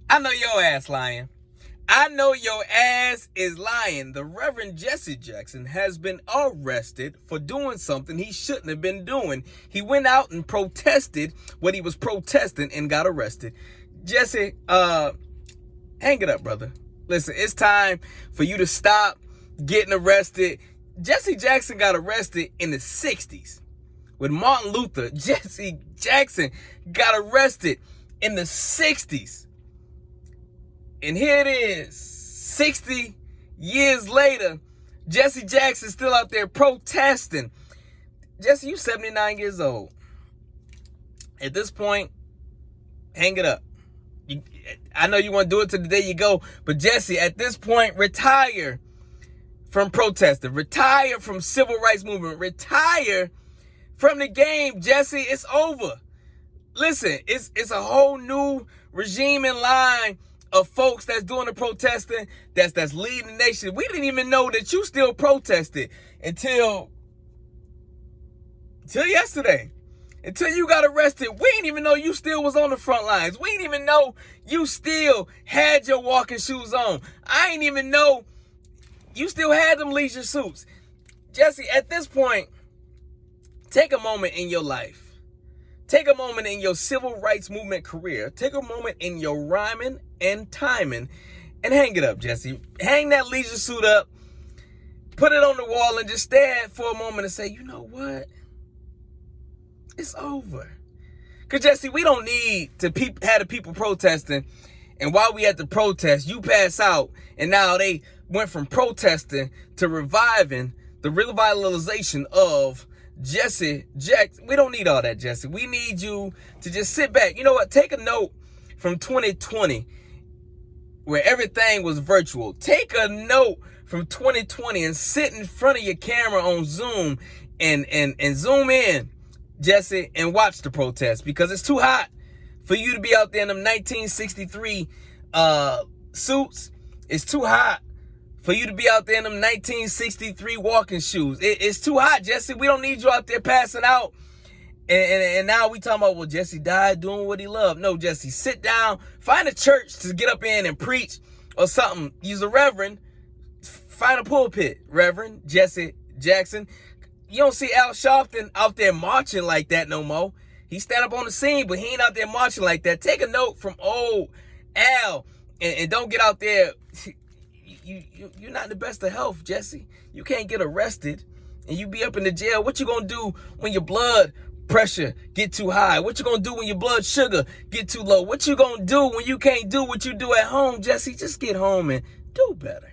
I know your ass lying. I know your ass is lying. The Reverend Jesse Jackson has been arrested for doing something he shouldn't have been doing. He went out and protested what he was protesting and got arrested. Jesse, hang it up, brother. Listen, it's time for you to stop getting arrested. Jesse Jackson got arrested in the 60s. With Martin Luther, Jesse Jackson got arrested in the 60s. And here it is, 60 years later, Jesse Jackson's still out there protesting. Jesse, you 79 years old. At this point, hang it up. I know you want to do it to the day you go, but Jesse, at this point, retire from protesting. Retire from civil rights movement. Retire from the game, Jesse. It's over. Listen, it's a whole new regime in line of folks that's doing the protesting, that's leading the nation. We didn't even know that you still protested until yesterday. Until you got arrested, we didn't even know you still was on the front lines. We didn't even know you still had your walking shoes on. I didn't even know you still had them leisure suits. Jesse, at this point, take a moment in your life. Take a moment in your civil rights movement career. Take a moment in your rhyming and timing and hang it up, Jesse. Hang that leisure suit up, put it on the wall, and just stare for a moment and say, you know what? It's over. Because, Jesse, we don't need to have the people protesting, and while we at the protest, you pass out, and now they went from protesting to reviving the revitalization of Jesse Jackson. We don't need all that, Jesse. We need you to just sit back. You know what? Take a note from 2020 where everything was virtual. Take a note from 2020 and sit in front of your camera on Zoom and zoom in, Jesse, and watch the protest, because it's too hot for you to be out there in them 1963 suits. It's too hot for you to be out there in them 1963 walking shoes. It's too hot, Jesse. We don't need you out there passing out. And now we talking about, well, Jesse died doing what he loved. No, Jesse, sit down. Find a church to get up in and preach or something. Use a reverend. Find a pulpit, Reverend Jesse Jackson. You don't see Al Sharpton out there marching like that no more. He stand up on the scene, but he ain't out there marching like that. Take a note from old Al and don't get out there. You're not in the best of health, Jesse. You can't get arrested and you be up in the jail. What you gonna do when your blood pressure get too high? What you gonna do when your blood sugar get too low? What you gonna do when you can't do what you do at home, Jesse? Just get home and do better.